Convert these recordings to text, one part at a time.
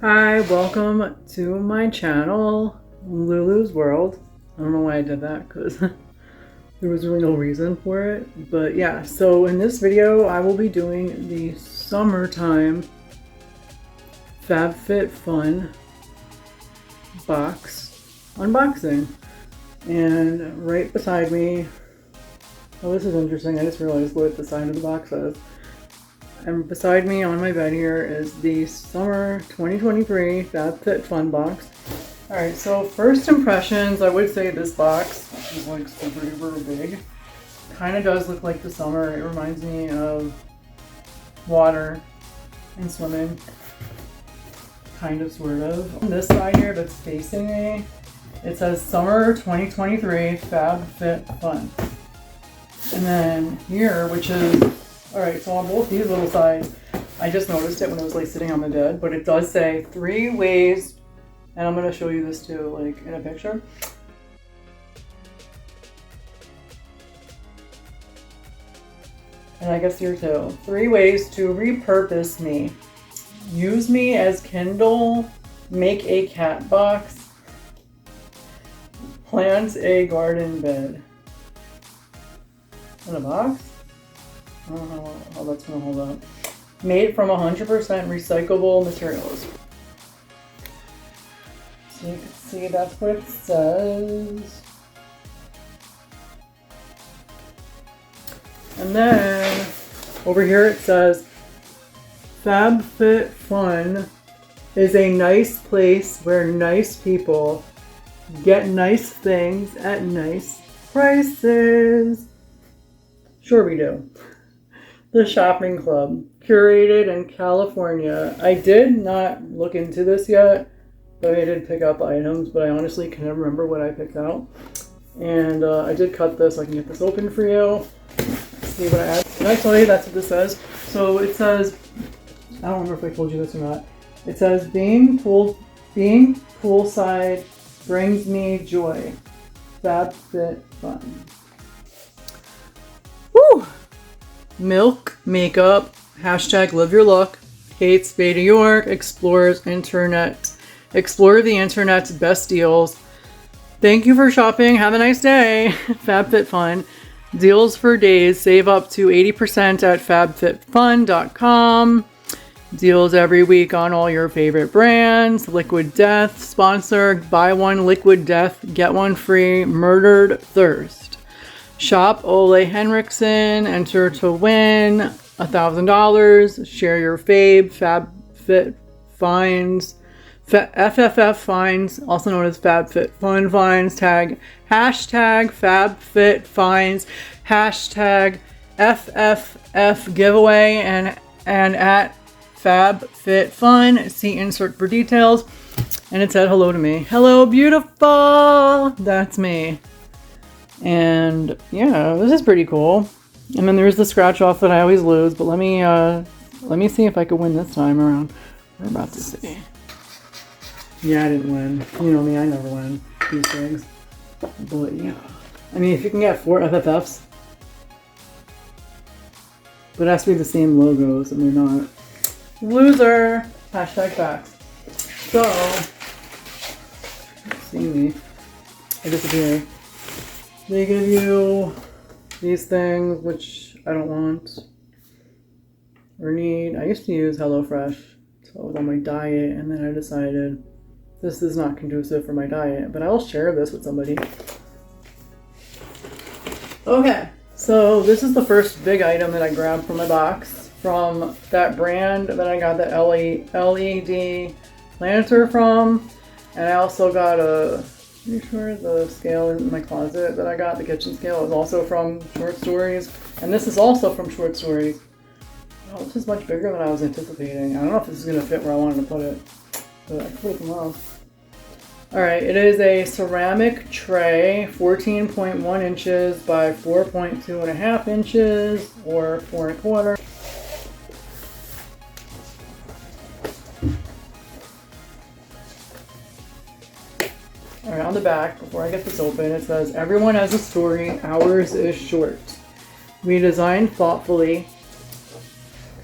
Hi, welcome to my channel, Lulu's World. I don't know why I did that because there was really no reason for it. But yeah, so in this video, I will be doing the summertime FabFitFun box unboxing. And right beside me, oh, this is interesting. I just realized what the side of the box says. And beside me on my bed here is the Summer 2023 FabFitFun box. Alright, so first impressions, I would say this box is like super duper big. Kind of does look like the summer. It reminds me of water and swimming. Kind of, sort of. On this side here that's facing me, it says Summer 2023 FabFitFun. And then here, which is alright, so on both these little sides, I just noticed it when it was like sitting on the bed, but it does say 3 ways, and I'm going to show you this too, like in a picture. And I guess here too. 3 ways to repurpose me. Use me as Kindle, make a cat box, plant a garden bed. In a box? I don't know how that's going to hold up. Made from 100% recyclable materials. So you can see that's what it says. And then over here it says FabFitFun is a nice place where nice people get nice things at nice prices. Sure we do. The Shopping Club, curated in California. I did not look into this yet, but I did pick up items, but I honestly can never remember what I picked out. And I did cut this, so I can get this open for you. See what I add. Did I tell you that's what this says? So it says, I don't remember if I told you this or not. It says, being poolside brings me joy. FabFitFun. Woo! Milk, makeup, hashtag live your look, Kate Spade New York, explore the internet's best deals. Thank you for shopping. Have a nice day. FabFitFun. Deals for days. Save up to 80% at fabfitfun.com. Deals every week on all your favorite brands. Liquid Death, sponsored. Buy one Liquid Death, get one free. Murdered Thirst. Shop Ole Henriksen, enter to win $1,000. Share your fave, FabFitFunds, FFF Finds, also known as FabFitFun Finds. Tag hashtag FabFitFinds, hashtag FFF giveaway, and at FabFitFun. See insert for details. And it said hello to me. Hello, beautiful. That's me. And yeah, this is pretty cool. And then there's the scratch off that I always lose, but let me see if I can win this time around. We're about to see. Yeah, I didn't win. You know me, I never win these things. But yeah. I mean, if you can get 4 FFFs, but it has to be the same logos, and they're not. Loser! Hashtag facts. So, see me. I disappeared. They give you these things, which I don't want or need. I used to use HelloFresh, so I was on my diet, and then I decided this is not conducive for my diet, but I'll share this with somebody. Okay, so this is the first big item that I grabbed from my box from that brand that I got the LED planter from, and I also got a... Pretty sure the scale in my closet that I got, the kitchen scale, is also from Short Stories. And this is also from Short Stories. Oh, this is much bigger than I was anticipating. I don't know if this is going to fit where I wanted to put it, but I can put it well. Alright, it is a ceramic tray, 14.1 inches by 4.2.5 inches, or 4 1/4. Alright, on the back, before I get this open, it says, everyone has a story, ours is short. We designed thoughtfully,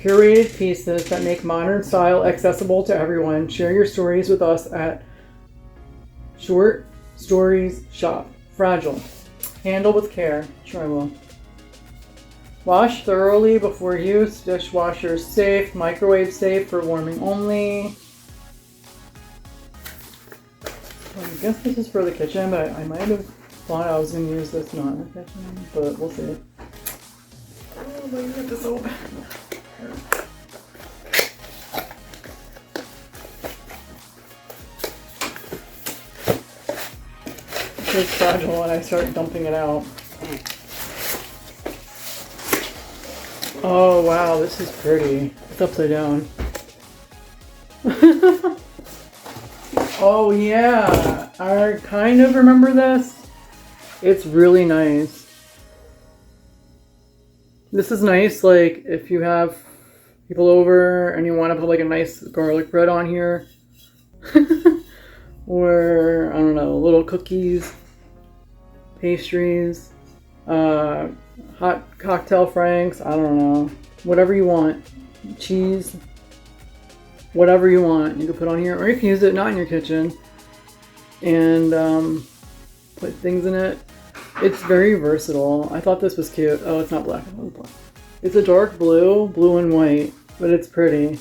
curated pieces that make modern style accessible to everyone. Share your stories with us at Short Stories Shop. Fragile. Handle with care. Sure I will. Wash thoroughly before use. Dishwasher safe. Microwave safe for warming only. I guess this is for the kitchen, but I might have thought I was going to use this not in the kitchen, but we'll see. Oh, let me get this open. It's fragile when I start dumping it out. Oh wow, this is pretty. It's upside down. Oh yeah, I kind of remember this. It's really nice. This is nice, like if you have people over and you want to put like a nice garlic bread on here. Or, I don't know, little cookies, pastries, hot cocktail franks, I don't know, whatever you want, cheese, whatever you want, you can put on here, or you can use it not in your kitchen and put things in it. It's very versatile. I thought this was cute. Oh, it's not black. It's a dark blue, blue and white, but it's pretty.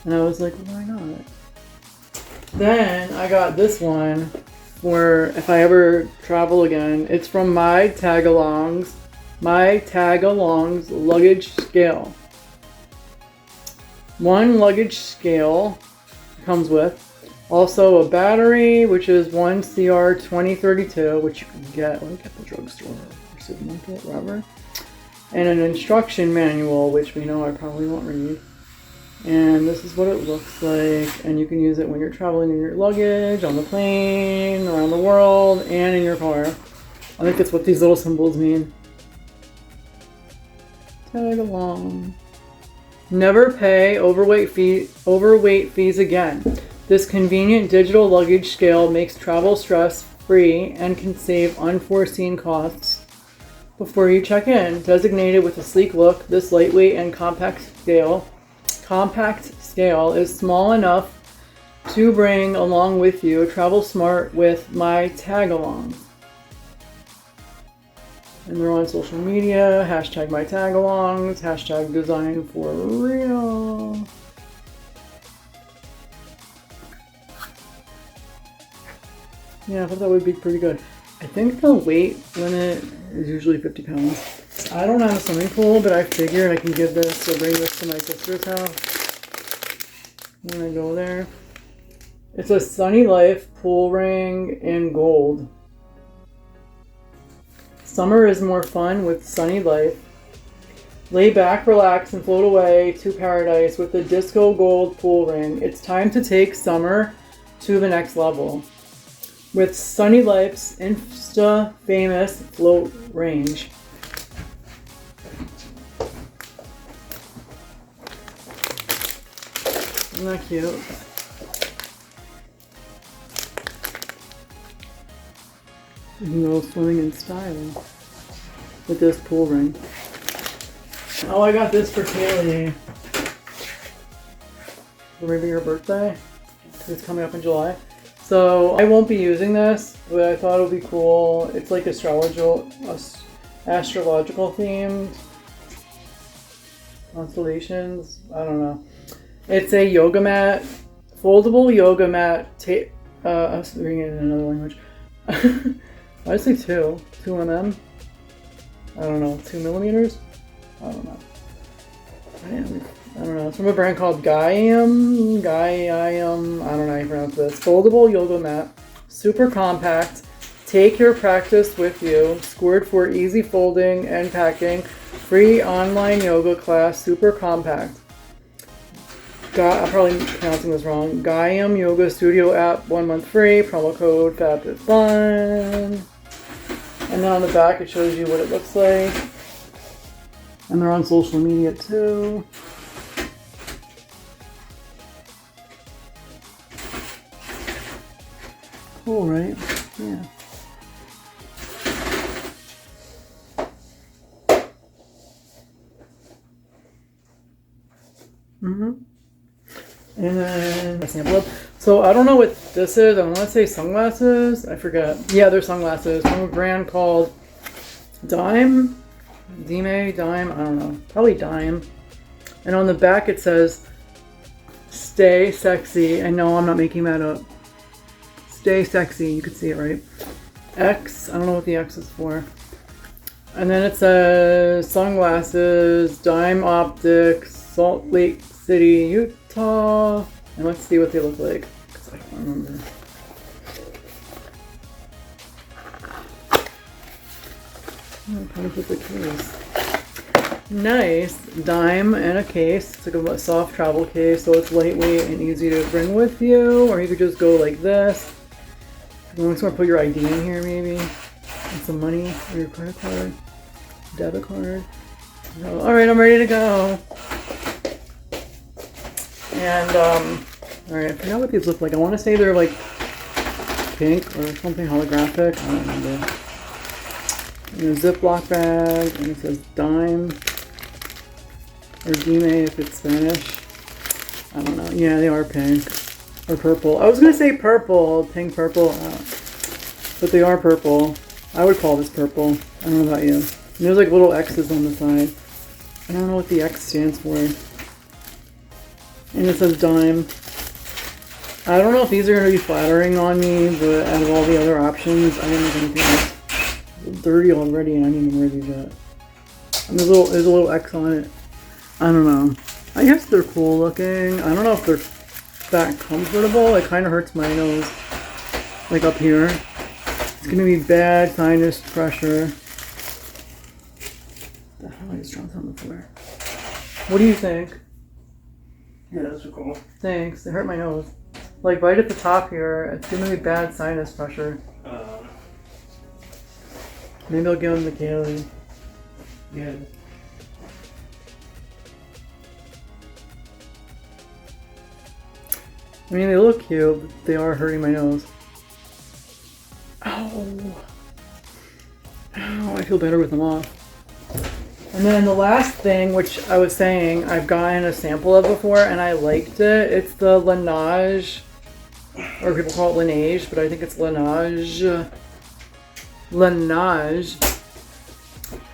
And I was like, why not? Then I got this one for if I ever travel again. It's from My Tagalongs luggage scale. One luggage scale comes with. Also a battery, which is one CR2032, which you can get like at the drugstore or supermarket, wherever. And an instruction manual, which we know I probably won't read. And this is what it looks like. And you can use it when you're traveling in your luggage, on the plane, around the world, and in your car. I think that's what these little symbols mean. Tag along. Never pay overweight fees again. This convenient digital luggage scale makes travel stress-free and can save unforeseen costs before you check in. Designated with a sleek look, this lightweight and compact scale is small enough to bring along with you. Travel smart with My Tagalong. And they're on social media, hashtag My Tagalongs, hashtag design for real. Yeah, I thought that would be pretty good. I think the weight limit is usually 50 pounds. I don't have a swimming pool, but I figured I can give this or bring this to my sister's house when I go there. It's a Sunny Life pool ring in gold. Summer is more fun with Sunny Life. Lay back, relax, and float away to paradise with the disco gold pool ring. It's time to take summer to the next level with Sunny Life's Insta famous float range. Isn't that cute? You can go swimming in style with this pool ring. Oh, I got this for Kaylee for maybe her birthday. It's coming up in July. So I won't be using this, but I thought it would be cool. It's like astrological themed constellations. I don't know. It's a yoga mat, foldable yoga mat. I was reading it in another language. I say 2 mm. I don't know, 2 millimeters. I don't know. I don't know. It's from a brand called Gaiam. I don't know how you pronounce this. Foldable yoga mat. Super compact. Take your practice with you. Scored for easy folding and packing. Free online yoga class. Super compact. I'm probably pronouncing this wrong. Gaiam Yoga Studio app. 1 month free. Promo code FabFitFun. And then on the back it shows you what it looks like. And they're on social media too. Cool, right? Yeah. And then a sample of. So I don't know what this is. I want to say sunglasses. I forget. Yeah, they're sunglasses from a brand called Dime. Dime. I don't know. Probably Dime. And on the back it says, "Stay sexy." And no, I'm not making that up. Stay sexy. You can see it, right? X. I don't know what the X is for. And then it says sunglasses, Dime Optics, Salt Lake City, Utah. And let's see what they look like, because I can't remember. Oh, kind of put the case. Nice. Dime and a case. It's like a soft travel case, so it's lightweight and easy to bring with you. Or you could just go like this. You want to put your ID in here maybe. And some money or your credit card. Debit card. Alright, I'm ready to go. And, alright, I forgot what these look like. I want to say they're like pink or something holographic. I don't remember. In a Ziploc bag, and it says Dime. Or Dime if it's Spanish. I don't know. Yeah, they are pink. Or purple. I was going to say purple. Pink, purple. But they are purple. I would call this purple. I don't know about you. And there's like little X's on the side. I don't know what the X stands for. And it says Dime. I don't know if these are going to be flattering on me, but out of all the other options, I didn't have anything else. It's dirty already and I didn't even wear these yet. And there's a little X on it. I don't know. I guess they're cool looking. I don't know if they're that comfortable. It kind of hurts my nose. Like up here. It's going to be bad sinus pressure. The hell, I just dropped on the floor. What do you think? Yeah, those are cool. Thanks. They hurt my nose. Like right at the top here, it's giving me bad sinus pressure. Maybe I'll give them the Kaylee. Yeah. I mean, they look cute, but they are hurting my nose. Ow. Ow, I feel better with them off. And then the last thing, which I was saying, I've gotten a sample of before and I liked it. It's the Laneige, or people call it Laneige, but I think it's Laneige. Laneige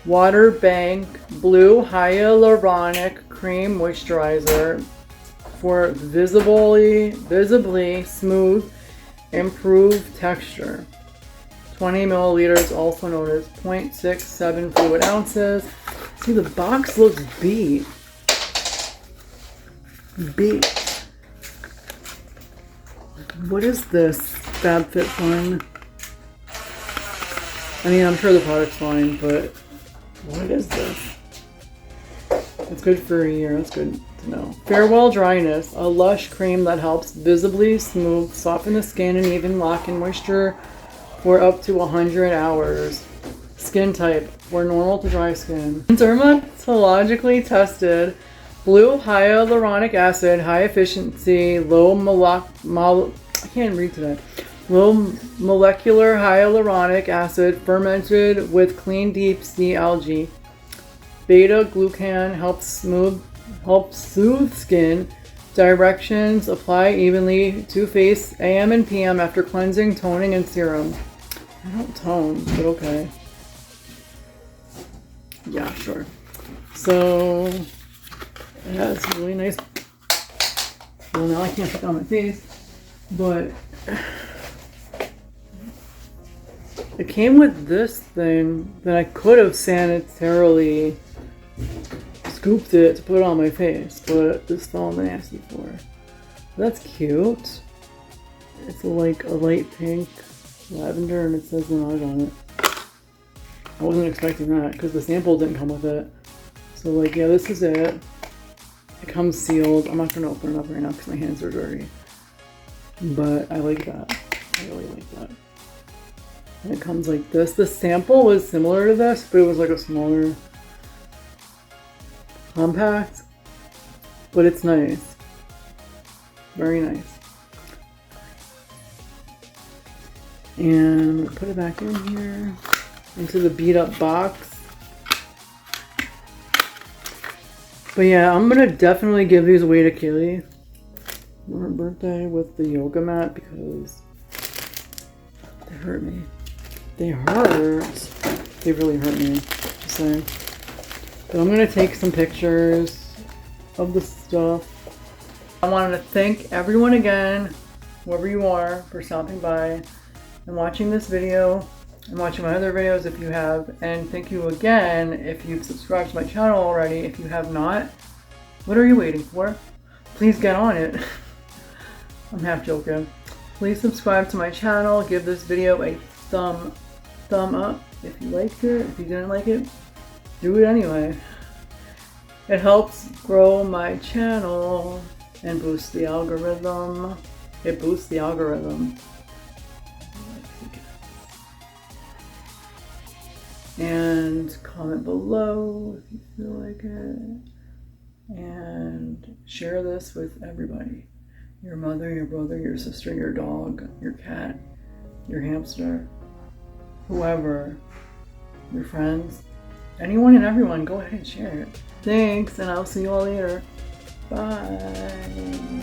Water Bank Blue Hyaluronic Cream Moisturizer for visibly smooth, improved texture. 20 milliliters, also known as 0.67 fluid ounces. See, the box looks beat. Beat. What is this? FabFitFun. I mean, I'm sure the product's fine, but what is this? It's good for a year. That's good to know. Farewell Dryness, a lush cream that helps visibly smooth, soften the skin, and even lock in moisture for up to 100 hours. Skin type, for normal to dry skin. Dermatologically tested, blue hyaluronic acid, high efficiency, I can't read today. Low molecular hyaluronic acid fermented with clean deep sea algae. Beta glucan helps soothe skin. Directions: apply evenly to face AM and PM after cleansing, toning, and serum. I don't tone, but okay. Yeah, sure. So it has really nice. Well, now I can't put it on my face, but it came with this thing that I could have sanitarily scooped it to put it on my face, but this fell on the nasty floor. That's cute. It's like a light pink lavender and it says Laneige on it. I wasn't expecting that because the sample didn't come with it. So like, yeah, this is it. It comes sealed. I'm not going to open it up right now because my hands are dirty. But I like that. I really like that. And it comes like this. The sample was similar to this, but it was like a smaller compact. But it's nice. Very nice. And I'm going to put it back in here. Into the beat up box. But yeah, I'm gonna definitely give these away to Kaylee for her birthday with the yoga mat because they hurt me. They hurt. They really hurt me. Just saying. But I'm gonna take some pictures of the stuff. I wanted to thank everyone again, whoever you are, for stopping by and watching this video and watching my other videos if you have. And thank you again if you've subscribed to my channel already. If you have not, what are you waiting for? Please get on it. I'm half joking. Please subscribe to my channel. Give this video a thumb up if you liked it. If you didn't like it, do it anyway. It helps grow my channel and boost the algorithm. It boosts the algorithm. And comment below if you feel like it. And share this with everybody. Your mother, your brother, your sister, your dog, your cat, your hamster, whoever, your friends, anyone and everyone, go ahead and share it. Thanks, and I'll see you all later. Bye.